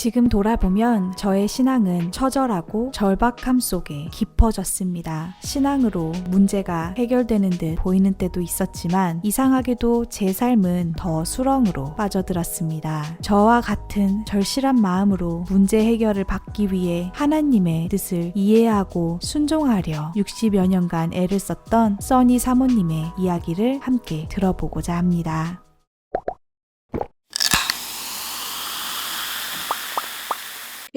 지금 돌아보면 저의 신앙은 처절하고 절박함 속에 깊어졌습니다. 신앙으로 문제가 해결되는 듯 보이는 때도 있었지만 이상하게도 제 삶은 더 수렁으로 빠져들었습니다. 저와 같은 절실한 마음으로 문제 해결을 받기 위해 하나님의 뜻을 이해하고 순종하려 60여 년간 애를 썼던 써니 사모님의 이야기를 함께 들어보고자 합니다.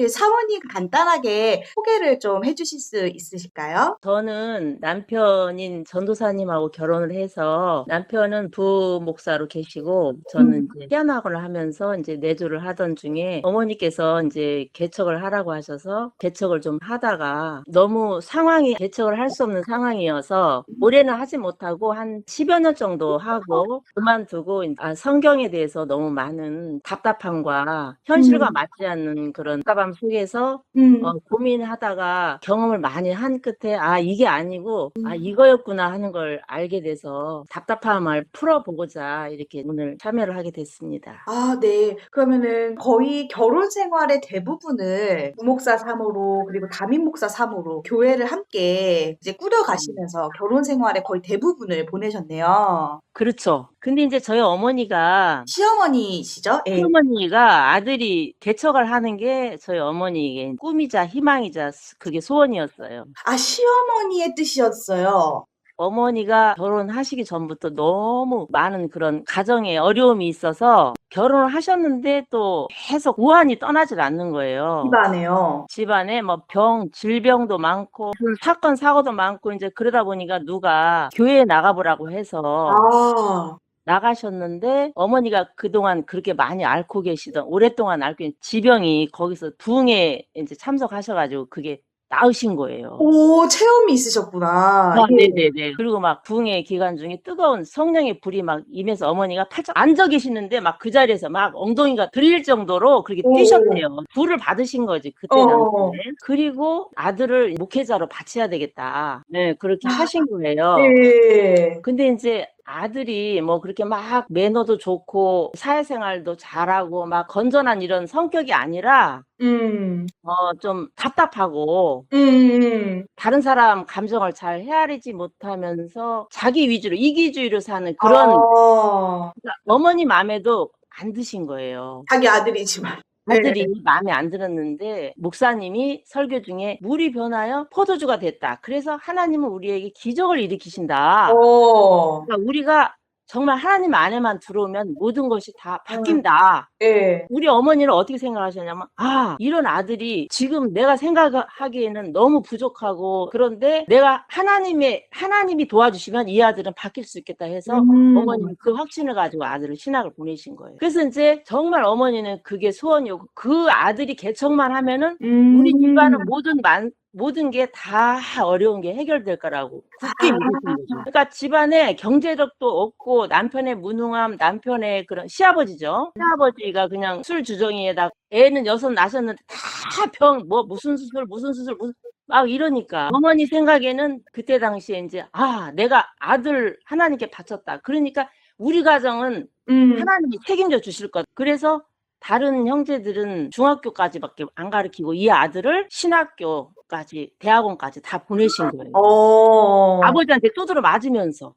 사모님 간단하게 소개를 좀 해주실 수 있으실까요? 저는 남편인 전도사님하고 결혼을 해서 남편은 부목사로 계시고 저는 이제 피아노학원을 하면서 이제 내조를 하던 중에 어머니께서 이제 개척을 하라고 하셔서 개척을 좀 하다가 너무 상황이 개척을 할 수 없는 상황이어서 올해는 하지 못하고 한 10여 년 정도 하고 그만두고 성경에 대해서 너무 많은 답답함과 현실과 맞지 않는 그런 답답함 속에서 고민하다가 경험을 많이 한 끝에 이게 아니고 이거였구나 하는 걸 알게 돼서 답답함을 풀어보고자 이렇게 오늘 참여를 하게 됐습니다. 네. 그러면은 거의 결혼 생활의 대부분을 부목사 사모로 그리고 담임 목사 사모로 교회를 함께 이제 꾸려가시면서 결혼 생활의 거의 대부분을 보내셨네요. 그렇죠. 근데 이제 저희 어머니가 시어머니시죠? 예. 시어머니가 아들이 개척을 하는 게 저희 어머니에게 꿈이자 희망이자 그게 소원이었어요. 시어머니의 뜻이었어요. 어머니가 결혼하시기 전부터 너무 많은 그런 가정에 어려움이 있어서 결혼을 하셨는데 또 계속 우환이 떠나질 않는 거예요. 집안에요. 집안에 뭐 질병도 많고 사건 사고도 많고 이제 그러다 보니까 누가 교회에 나가보라고 해서 나가셨는데 어머니가 그동안 그렇게 많이 앓고 계시던 오랫동안 앓고 계신 지병이 거기서 부흥에 이제 참석하셔가지고 그게 나으신 거예요. 체험이 있으셨구나. 네네네. 그리고 막 부흥회 기간 중에 뜨거운 성령의 불이 막 임해서 어머니가 팔짝 앉아 계시는데 막 그 자리에서 막 엉덩이가 들릴 정도로 그렇게 뛰셨대요. 불을 받으신 거지 그때 당시에. 그리고 아들을 목회자로 바쳐야 되겠다. 네, 그렇게 하신 거예요. 네. 근데 이제 아들이 뭐 그렇게 막 매너도 좋고 사회생활도 잘하고 막 건전한 이런 성격이 아니라 좀 답답하고 다른 사람 감정을 잘 헤아리지 못하면서 자기 위주로 이기주의로 사는 그런 그러니까 어머니 마음에도 안 드신 거예요. 자기 아들이지만. 아들이 마음에 안 들었는데 목사님이 설교 중에 물이 변하여 포도주가 됐다. 그래서 하나님은 우리에게 기적을 일으키신다. 그러니까 우리가 정말 하나님 안에만 들어오면 모든 것이 다 바뀐다. 우리 어머니는 어떻게 생각하셨냐면 이런 아들이 지금 내가 생각하기에는 너무 부족하고 그런데 내가 하나님이 도와주시면 이 아들은 바뀔 수 있겠다 해서 어머니는 그 확신을 가지고 아들을 신학을 보내신 거예요. 그래서 이제 정말 어머니는 그게 소원이었고 그 아들이 개척만 하면은 우리 집안은 모든 게 다 어려운 게 해결될 거라고 굳게 믿으신 거죠. 그러니까 집안에 경제력도 없고 남편의 무능함, 남편의 그런 시아버지죠. 시아버지가 그냥 술 주정이에다 애는 6 낳으셨는데 다 무슨 수술 막 이러니까 어머니 생각에는 그때 당시에 이제 내가 아들 하나님께 바쳤다. 그러니까 우리 가정은 하나님이 책임져 주실 것. 그래서 다른 형제들은 중학교까지밖에 안 가르치고 이 아들을 신학교까지 대학원까지 다 보내신 거예요. 아버지한테 두드러 맞으면서.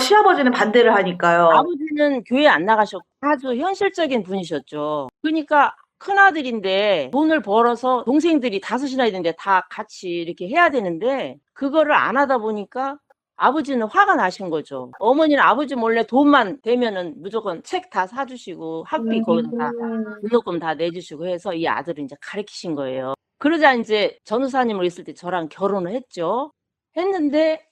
시아버지는 반대를 하니까요. 아버지는 교회 안 나가셨고 아주 현실적인 분이셨죠. 그러니까 큰아들인데 돈을 벌어서 동생들이 5이나 있는데 다 같이 이렇게 해야 되는데 그거를 안 하다 보니까 아버지는 화가 나신 거죠. 어머니는 아버지 몰래 돈만 되면은 무조건 책 다 사주시고 학비 거기다 다 등록금 다 내주시고 해서 이 아들을 이제 가르치신 거예요. 그러자 이제 전우사님으로 있을 때 저랑 결혼을 했죠. 했는데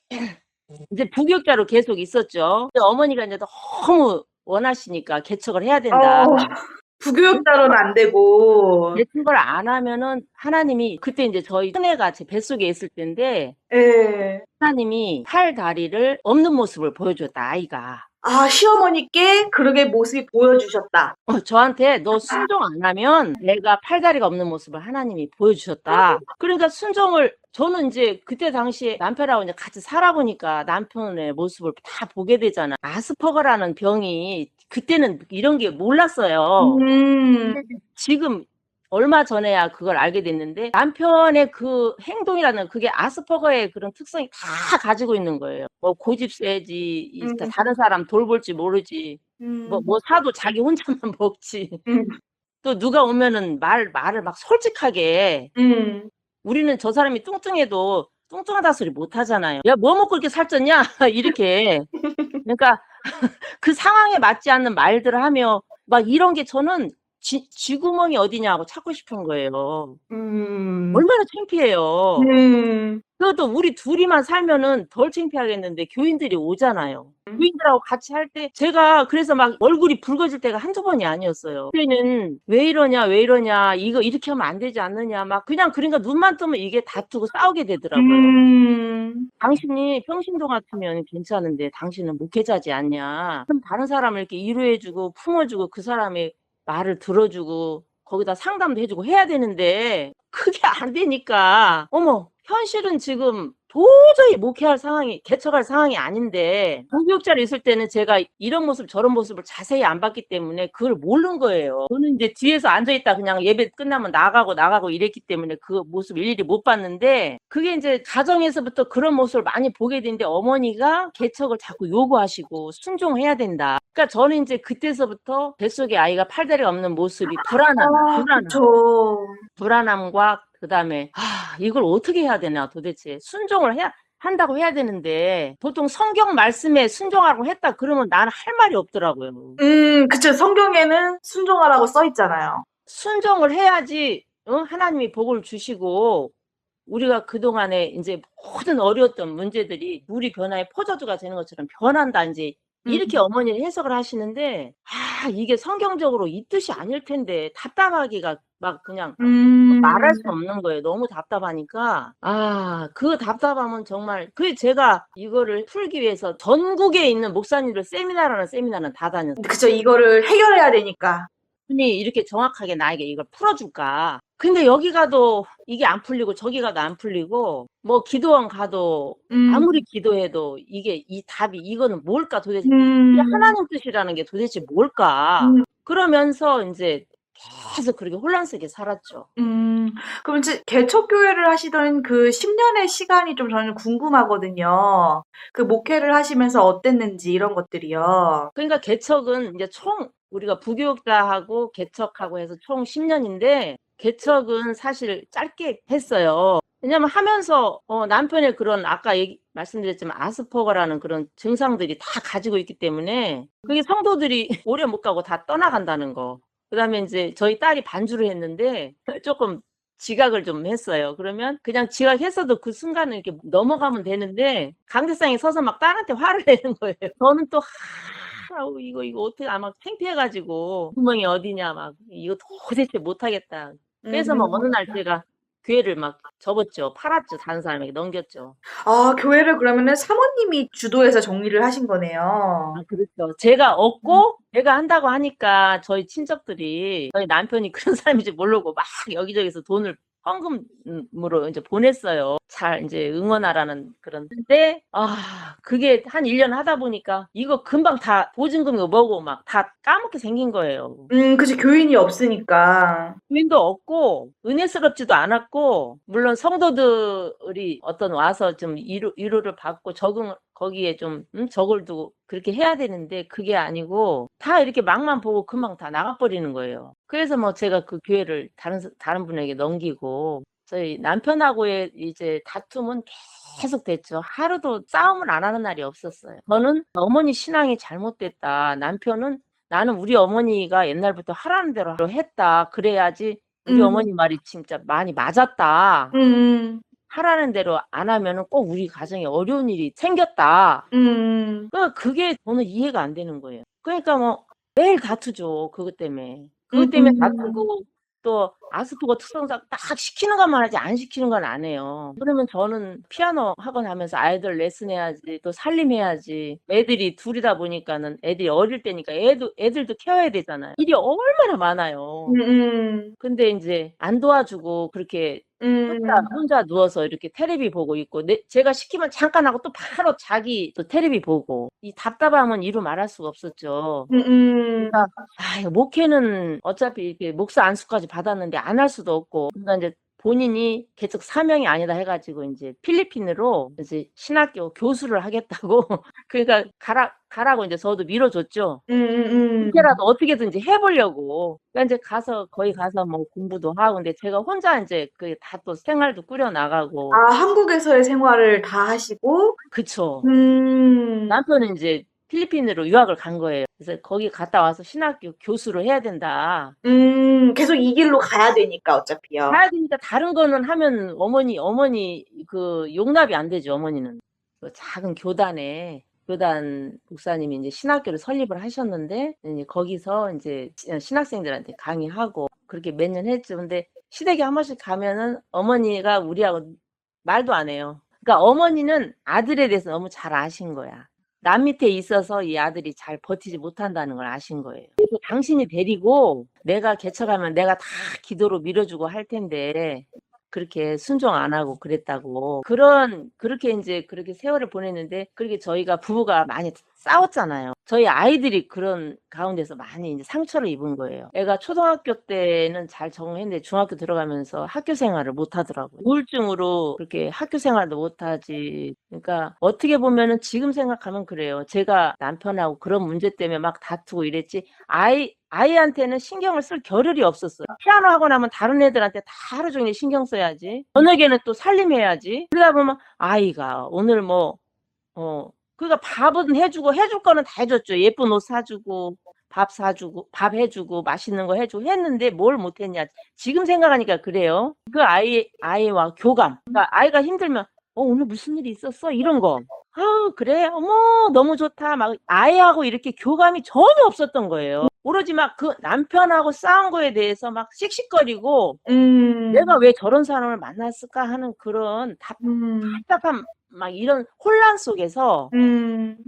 이제 부교육자로 계속 있었죠. 어머니가 이제 너무 원하시니까 개척을 해야 된다. 부교육자로는 안 되고. 개척을 안 하면은 하나님이 그때 이제 저희 큰애가 제 뱃속에 있을 때인데 하나님이 팔 다리를 없는 모습을 보여줬다 아이가. 시어머니께 그렇게 모습이 보여주셨다. 저한테 너 순종 안 하면 내가 팔다리가 없는 모습을 하나님이 보여주셨다. 그러니까 저는 이제 그때 당시에 남편하고 이제 같이 살아보니까 남편의 모습을 다 보게 되잖아. 아스퍼거라는 병이 그때는 이런 게 몰랐어요. 지금 얼마 전에야 그걸 알게 됐는데 남편의 그 행동이라는 그게 아스퍼거의 그런 특성이 다 가지고 있는 거예요. 뭐 고집 세지, 다른 사람 돌볼지 모르지, 뭐 사도 자기 혼자만 먹지. 또 누가 오면은 말을 막 솔직하게. 우리는 저 사람이 뚱뚱해도 뚱뚱하다 소리 못 하잖아요. "야, 뭐 먹고 이렇게 살쪘냐?" 이렇게. 그러니까 그 상황에 맞지 않는 말들을 하며 막 이런 게 저는 쥐구멍이 어디냐고 찾고 싶은 거예요. 얼마나 창피해요. 그래도 우리 둘이만 살면은 덜 창피하겠는데 교인들이 오잖아요. 교인들하고 같이 할 때 제가 그래서 막 얼굴이 붉어질 때가 한두 번이 아니었어요. 그때는 "왜 이러냐, 왜 이러냐. 이거 이렇게 하면 안 되지 않느냐." 막 그냥 그러니까 눈만 뜨면 이게 다투고 싸우게 되더라고요. "당신이 평신도 같으면 괜찮은데 당신은 목회자지 않냐. 그럼 다른 사람을 이렇게 위로해 주고 품어 주고 그 사람의 말을 들어 주고 거기다 상담도 해 주고 해야 되는데 그게 안 되니까 어머 현실은 지금 도저히 목회할 상황이 개척할 상황이 아닌데 부교육자로 있을 때는 제가 이런 모습 저런 모습을 자세히 안 봤기 때문에 그걸 모르는 거예요. 저는 이제 뒤에서 앉아 있다 그냥 예배 끝나면 나가고 이랬기 때문에 그 모습 일일이 못 봤는데 그게 이제 가정에서부터 그런 모습을 많이 보게 되는데 어머니가 개척을 자꾸 요구하시고 순종해야 된다. 그러니까 저는 이제 그때서부터 뱃속에 아이가 팔다리가 없는 모습이 불안함과 그다음에 이걸 어떻게 해야 되나 도대체. 순종을 한다고 해야 되는데 보통 성경 말씀에 순종하라고 했다 그러면 나는 할 말이 없더라고요. 그쵸. 성경에는 순종하라고 써 있잖아요. 순종을 해야지 하나님이 복을 주시고 우리가 그동안에 인제 모든 어려웠던 문제들이 물이 변화의 포도주가 되는 것처럼 변한다 인제 이렇게 어머니는 해석을 하시는데 이게 성경적으로 이 뜻이 아닐 텐데 답답하기가 막 그냥 말할 수 없는 거예요. 너무 답답하니까. 그 답답함은 정말 제가 이거를 풀기 위해서 전국에 있는 목사님들 세미나는 다 다녔어요. 그쵸. 이거를 해결해야 되니까. 분이 이렇게 정확하게 나에게 이걸 풀어줄까. 근데 여기 가도 이게 안 풀리고 저기 가도 안 풀리고 뭐 기도원 가도 아무리 기도해도 이게 이 답이 이거는 뭘까 도대체 이게 하나님 뜻이라는 게 도대체 뭘까. 그러면서 인제 계속 그렇게 혼란 속에 살았죠. 그럼 이제 개척교회를 하시던 그 10년의 시간이 좀 저는 궁금하거든요. 그 목회를 하시면서 어땠는지 이런 것들이요. 그러니까 개척은 이제 총 우리가 부교육자하고 개척하고 해서 총 10년인데 개척은 사실 짧게 했어요. 왜냐면 하면서 남편의 그런 아까 말씀드렸지만 아스퍼거라는 그런 증상들이 다 가지고 있기 때문에 그게 성도들이 오래 못 가고 다 떠나간다는 거. 그다음에 인제 저희 딸이 반주를 했는데 쪼끔 지각을 좀 했어요. 그러면 그냥 지각했어도 그 순간을 이렇게 넘어가면 되는데 강대상에 서서 막 딸한테 화를 내는 거예요. 저는 또 이거 어떻게 막 창피해 가지고 구멍이 어디냐 막 이거 도대체 못 하겠다. 그래서 막 어느 날 제가 교회를 막 접었죠. 팔았죠. 다른 사람에게 넘겼죠. 교회를 그러면은 사모님이 주도해서 정리를 하신 거네요. 그렇죠. 제가 얻고 제가 한다고 하니까 저희 친척들이 저희 남편이 그런 사람인지 모르고 막 여기저기서 돈을 헌금으로 이제 보냈어요. 잘 인제 응원하라는 그런. 근데 그게 한 1년 하다 보니까 이거 금방 다 보증금이고 뭐고 막 다 까먹게 생긴 거예요. 그치. 교인이 없으니까. 교인도 없고 은혜스럽지도 않았고 물론 성도들이 와서 좀 위로를 받고 거기에 좀 적을 두고 그렇게 해야 되는데 그게 아니고 다 이렇게 막만 보고 금방 다 나가버리는 거예요. 그래서 뭐 제가 그 교회를 다른 분에게 넘기고 저희 남편하고의 이제 다툼은 계속 됐죠. 하루도 싸움을 안 하는 날이 없었어요. 저는 어머니 신앙이 잘못됐다. 남편은 나는 우리 어머니가 옛날부터 하라는 대로 했다. 그래야지 우리 어머니 말이 진짜 많이 맞았다. 하라는 대로 안 하면은 꼭 우리 가정에 어려운 일이 생겼다. 그게 저는 이해가 안 되는 거예요. 그러니까 뭐 매일 다투죠. 그것 때문에. 그것 때문에 다투고 또 아스퍼거 특성상 딱 시키는 것만 하지 안 시키는 건 안 해요. 그러면 저는 피아노 학원 하면서 아이들 레슨해야지 또 살림해야지. 애들이 둘이다 보니까는 애들이 어릴 때니까 애들도 키워야 되잖아요. 일이 얼마나 많아요. 근데 인제 안 도와주고 그렇게 혼자 누워서 이렇게 테레비 보고 있고, 제가 시키면 잠깐 하고 또 바로 자기 또 테레비 보고, 이 답답함은 이루 말할 수가 없었죠. 그러니까 이거 목회는 어차피 이렇게 목사 안수까지 받았는데 안 할 수도 없고, 그러니까 이제 본인이 계속 사명이 아니다 해가지고 이제 필리핀으로 이제 신학교 교수를 하겠다고 그러니까 가라고 이제 저도 밀어줬죠. 이제라도 어떻게든지 해보려고. 그러니까 이제 거기 가서 뭐 공부도 하고, 근데 제가 혼자 이제 그 다 또 생활도 꾸려 나가고. 아, 한국에서의 생활을 다 하시고? 그쵸. 남편은 이제 필리핀으로 유학을 간 거예요. 그래서 거기 갔다 와서 신학교 교수를 해야 된다. 계속 이 길로 가야 되니까, 어차피요. 가야 되니까 다른 거는 하면 어머니 그 용납이 안 되죠, 어머니는. 그 작은 교단 목사님이 이제 신학교를 설립을 하셨는데, 이제 거기서 이제 신학생들한테 강의하고, 그렇게 몇 년 했죠. 근데 시댁에 한 번씩 가면은 어머니가 우리하고 말도 안 해요. 그러니까 어머니는 아들에 대해서 너무 잘 아신 거야. 남 밑에 있어서 이 아들이 잘 버티지 못한다는 걸 아신 거예요. 그래서 당신이 데리고 내가 개척하면 내가 다 기도로 밀어주고 할 텐데 그렇게 순종 안 하고 그랬다고. 그렇게 이제 그렇게 세월을 보냈는데, 그렇게 저희가 부부가 많이 싸웠잖아요. 저희 아이들이 그런 가운데서 많이 이제 상처를 입은 거예요. 애가 초등학교 때는 잘 적응했는데 중학교 들어가면서 학교 생활을 못 하더라고요. 우울증으로 그렇게 학교 생활도 못 하지. 그러니까 어떻게 보면은 지금 생각하면 그래요. 제가 남편하고 그런 문제 때문에 막 다투고 이랬지, 아이한테는 신경을 쓸 겨를이 없었어요. 피아노 하고 나면 다른 애들한테 다 하루 종일 신경 써야지. 저녁에는 또 살림해야지. 그러다 보면 아이가 오늘 그러니까 밥은 해주고, 해줄 거는 다 해줬죠. 예쁜 옷 사주고, 밥 해주고, 맛있는 거 해주고 했는데 뭘 못했냐. 지금 생각하니까 그래요. 그 아이와 교감. 그러니까 아이가 힘들면, 오늘 무슨 일이 있었어? 이런 거. 그래? 어머, 너무 좋다. 막 아이하고 이렇게 교감이 전혀 없었던 거예요. 오로지 막 그 남편하고 싸운 거에 대해서 막 씩씩거리고, 내가 왜 저런 사람을 만났을까 하는 그런 답답한 막 이런 혼란 속에서,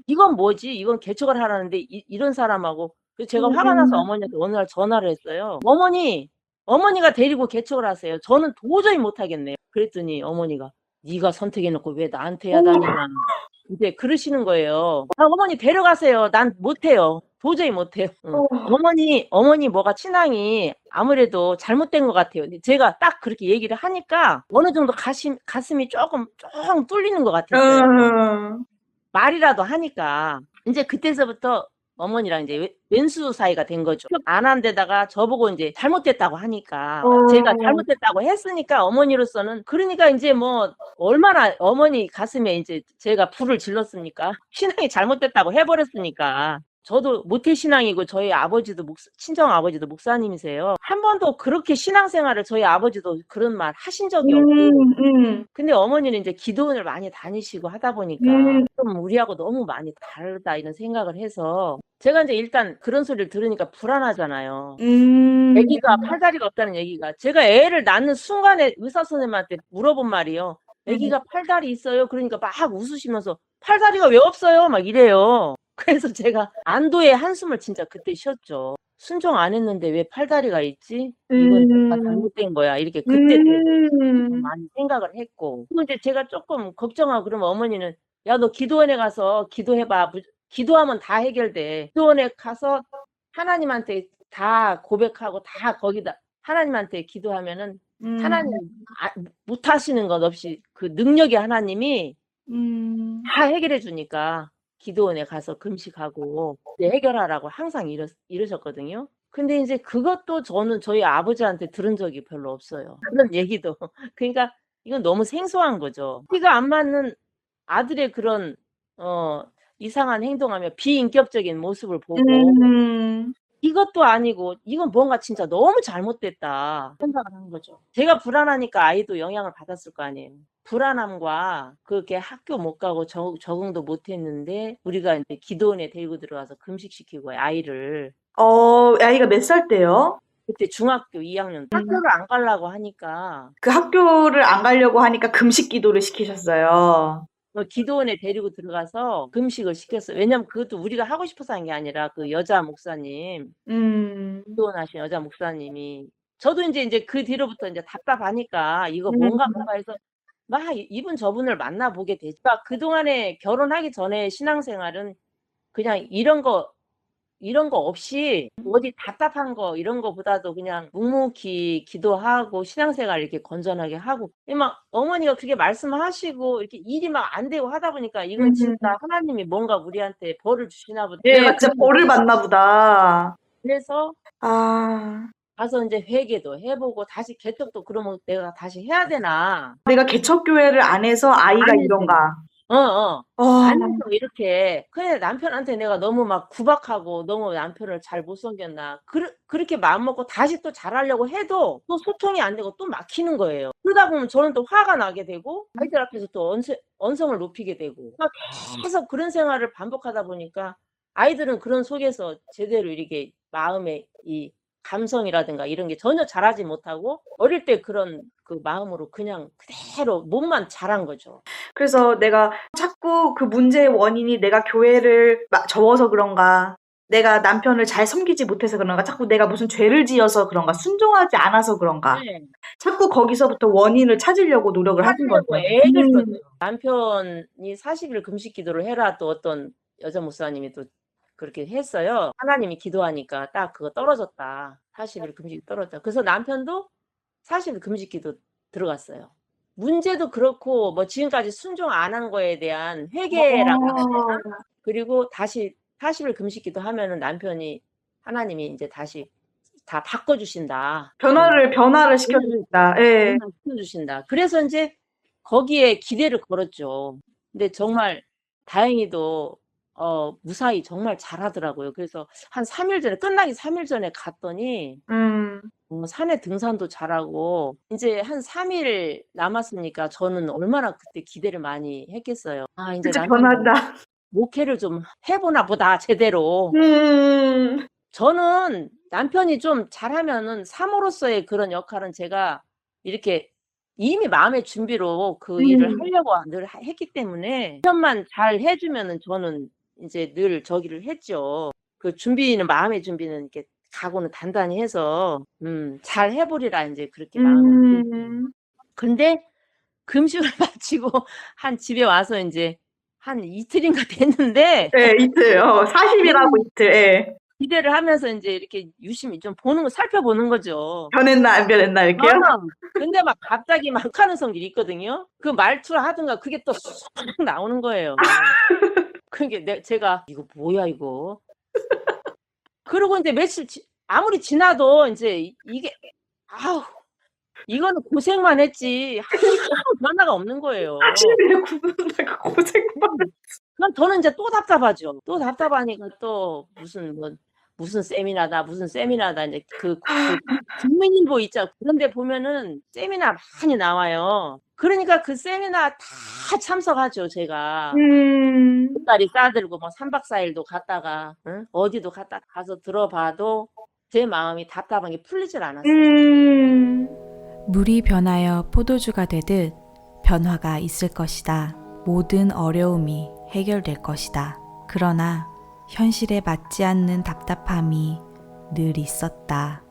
이건 뭐지? 이건 개척을 하라는데 이런 사람하고. 그래서 제가 화가 나서 어머니한테 어느 날 전화를 했어요. 어머니가 데리고 개척을 하세요. 저는 도저히 못 하겠네요. 그랬더니 어머니가 네가 선택해놓고 왜 나한테 해야 다니냐. 이제 그러시는 거예요. 어머니 데려가세요. 난 못해요. 도저히 못해요. 어머니 뭐가 신앙이 아무래도 잘못된 것 같아요. 제가 딱 그렇게 얘기를 하니까 어느 정도 가슴이 조금 뚫리는 것 같았어요. 말이라도 하니까. 이제 그때서부터 어머니랑 이제 왼수 사이가 된 거죠. 안 한 데다가 저보고 이제 잘못됐다고 하니까, 제가 잘못됐다고 했으니까 어머니로서는, 그러니까 이제 뭐 얼마나 어머니 가슴에 이제 제가 불을 질렀습니까? 신앙이 잘못됐다고 해버렸으니까. 저도 모태 신앙이고 저희 아버지도 친정 아버지도 목사님이세요. 한 번도 그렇게 신앙생활을 저희 아버지도 그런 말 하신 적이 없고, 근데 어머니는 이제 기도원을 많이 다니시고 하다 보니까 좀 우리하고 너무 많이 다르다 이런 생각을 해서, 제가 이제 일단 그런 소리를 들으니까 불안하잖아요. 아기가 팔다리가 없다는 얘기가, 제가 애를 낳는 순간에 의사 선생님한테 물어본 말이요. 아기가 팔다리 있어요? 그러니까 막 웃으시면서 팔다리가 왜 없어요? 막 이래요. 그래서 제가 안도의 한숨을 진짜 그때 쉬었죠. 순종 안 했는데 왜 팔다리가 있지? 이건 뭔가 잘못된 거야. 이렇게 그때 많이 생각을 했고. 그리고 이제 제가 조금 걱정하고 그러면 어머니는, 야, 너 기도원에 가서 기도해봐. 기도하면 다 해결돼. 기도원에 가서 하나님한테 다 고백하고 다 거기다 하나님한테 기도하면은 하나님 못하시는 것 없이 그 능력의 하나님이 다 해결해 주니까 기도원에 가서 금식하고 해결하라고 항상 이러셨거든요. 근데 이제 그것도 저는 저희 아버지한테 들은 적이 별로 없어요. 그런 얘기도. 그러니까 이건 너무 생소한 거죠. 피가 안 맞는 아들의 그런 이상한 행동하며 비인격적인 모습을 보고, 이것도 아니고 이건 뭔가 진짜 너무 잘못됐다 생각을 한 거죠. 제가 불안하니까 아이도 영향을 받았을 거 아니에요. 불안함과 그렇게 학교 못 가고 적응도 못 했는데 우리가 이제 기도원에 데리고 들어가서 금식시키고 아이를. 아이가 몇 살 때요? 그때 중학교 2학년. 학교를 안 가려고 하니까. 그 학교를 안 가려고 하니까 금식 기도를 시키셨어요. 기도원에 데리고 들어가서 금식을 시켰어요. 왜냐면 그것도 우리가 하고 싶어서 한 게 아니라 그 여자 목사님, 기도원 하신 여자 목사님이 저도 이제 그 뒤로부터 이제 답답하니까 이거 뭔가 해서 막 이분 저분을 만나보게 되죠. 그러니까 그동안에 결혼하기 전에 신앙생활은 그냥 이런 거 없이 어디 답답한 거 이런 거보다도 그냥 묵묵히 기도하고 신앙생활 이렇게 건전하게 하고 막 어머니가 그렇게 말씀하시고 이렇게 일이 막 안 되고 하다 보니까 이건 진짜 하나님이 뭔가 우리한테 벌을 주시나 보다. 얘가 진짜 벌을 받나 보다. 그래서 가서 이제 회개도 해보고 다시 개척도 그러면 내가 다시 해야 되나? 내가 개척교회를 안 해서 아이가 아니지. 이런가. 안 해서 이렇게 그래 남편한테 내가 너무 막 구박하고 너무 남편을 잘 못 섬겼나 그렇게 마음먹고 다시 또 잘하려고 해도 또 소통이 안 되고 또 막히는 거예요. 그러다 보면 저는 또 화가 나게 되고 아이들 앞에서 또 언성을 높이게 되고 막 계속 그런 생활을 반복하다 보니까 아이들은 그런 속에서 제대로 이렇게 마음의 이 감성이라든가 이런 게 전혀 자라지 못하고 어릴 때 그런 그 마음으로 그냥 그대로 몸만 자란 거죠. 그래서 내가 자꾸 그 문제의 원인이 내가 교회를 접어서 그런가, 내가 남편을 잘 섬기지 못해서 그런가, 자꾸 내가 무슨 죄를 지어서 그런가, 순종하지 않아서 그런가, 네. 자꾸 거기서부터 원인을 찾으려고 노력을 하는 거죠. 애를 썼어요. 남편이 40일 금식 기도를 해라 또 어떤 여자 목사님이 또 그렇게 했어요. 하나님이 기도하니까 딱 그거 떨어졌다. 40일 금식 떨어졌다. 그래서 남편도 40일 금식 기도 들어갔어요. 문제도 그렇고 뭐 지금까지 순종 안 한 거에 대한 회개라고 해야 되나? 그리고 다시 40일 금식 기도 하면은 남편이 하나님이 이제 다시 다 바꿔주신다. 변화를 시켜주신다. 예. 시켜주신다. 그래서 이제 거기에 기대를 걸었죠. 근데 정말 다행히도 무사히 정말 잘하더라고요. 그래서 한 3일 전에 끝나기 3일 전에 갔더니 산에 등산도 잘하고 이제 한 3일 남았으니까 저는 얼마나 그때 기대를 많이 했겠어요. 아 이제 진짜 변한다. 목회를 좀 해보나 보다 제대로. 저는 남편이 좀 잘하면은 사모로서의 그런 역할은 제가 이렇게 이미 마음의 준비로 그 일을 하려고 늘 했기 때문에 남편만 잘 해주면은 저는 이제 늘 저기를 했죠. 그 준비는 마음의 준비는 이렇게 각오는 단단히 해서 잘 해보리라 이제 그렇게 마음을 근데 금식을 마치고 한 집에 와서 이제 한 이틀인가 됐는데 네, 이틀. 40일하고 이틀. 예. 기대를 하면서 이제 이렇게 유심히 좀 보는 거 살펴보는 거죠. 변했나 안 변했나 이렇게요? 근데 막 갑자기 막 하는 성질이 있거든요. 그 말투를 하든가 그게 또 쏙 나오는 거예요. 그게 제가 이거 뭐야 이거. 그리고 이제 며칠 아무리 지나도 이제 이게 아우 이거는 고생만 했지 변화가 없는 거예요. 40일에 굽는다고 고생만. 그럼 저는 이제 또 답답하죠. 또 답답하니까 또 무슨 세미나다 이제 그 국민일보 있죠. 그런데 보면은 세미나 많이 나와요. 그러니까 그 세미나 다 참석하죠, 제가. 딸이 싸들고 뭐 3박 4일도 갔다가 어디도 가서 들어봐도 제 마음이 답답한 게 풀리질 않았어요. 물이 변하여 포도주가 되듯 변화가 있을 것이다. 모든 어려움이 해결될 것이다. 그러나 현실에 맞지 않는 답답함이 늘 있었다.